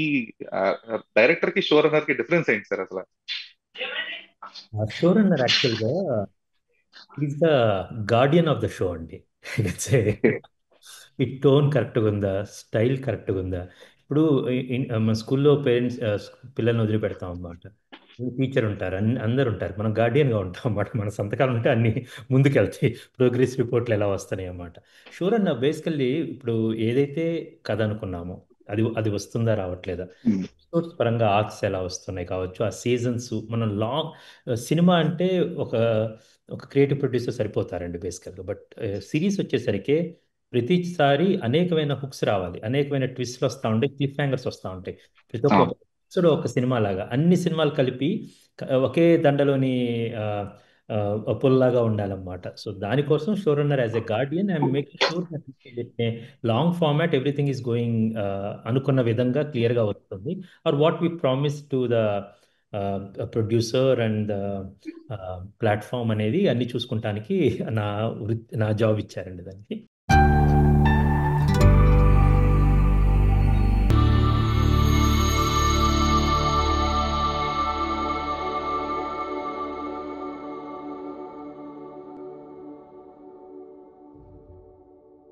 ఈ డైరెక్టర్ కి show runner కి డిఫరెన్స్ ఏంటి సార్ అసలు? షో రన్నర్ యాక్చువల్గా is the Guardian of the show అండి. ఈ టోన్ కరెక్ట్గా ఉందా, స్టైల్ కరెక్ట్గా ఉందా. ఇప్పుడు మన స్కూల్లో పేరెంట్స్ పిల్లల్ని వదిలిపెడతాం అన్నమాట. టీచర్ ఉంటారు, అందరు ఉంటారు, మనం గార్డియన్గా ఉంటాం అన్నమాట. మన సంతకాలు ఉంటే అన్ని ముందుకెళ్తాయి, ప్రోగ్రెస్ రిపోర్ట్లు ఎలా వస్తున్నాయి అన్నమాట. షూర్ అన్న బేసికల్లీ ఇప్పుడు ఏదైతే కథ అనుకున్నామో అది అది వస్తుందా రావట్లేదా, ఉమ్. ఎపిసోడ్స్ పరంగా ఆర్క్స్ ఎలా వస్తున్నాయి కావచ్చు, ఆ సీజన్స్ మనం లాంగ్ సినిమా అంటే ఒక ఒక క్రియేటివ్ ప్రొడ్యూసర్ సరిపోతారండి బేసికల్గా. బట్ సిరీస్ వచ్చేసరికి ప్రతిసారి అనేకమైన హుక్స్ రావాలి, అనేకమైన ట్విస్ట్లు వస్తూ ఉంటాయి, క్లిఫ్ హ్యాంగర్స్ వస్తూ ఉంటాయి. ప్రతి ఒక్క అవును. ఎపిసోడ్ ఒక సినిమా లాగా అన్ని సినిమాలు కలిపి ఒకే దండలోని పుల్లాగా ఉండాలన్నమాట. సో దానికోసం show runner as a guardian I'm making sure long format everything is going అనుకున్న విధంగా క్లియర్గా వస్తుంది, or what we promise to the producer and platform అనేది అన్ని చూసుకుంటానికి నా నా జాబ్ ఇచ్చారండి దానికి.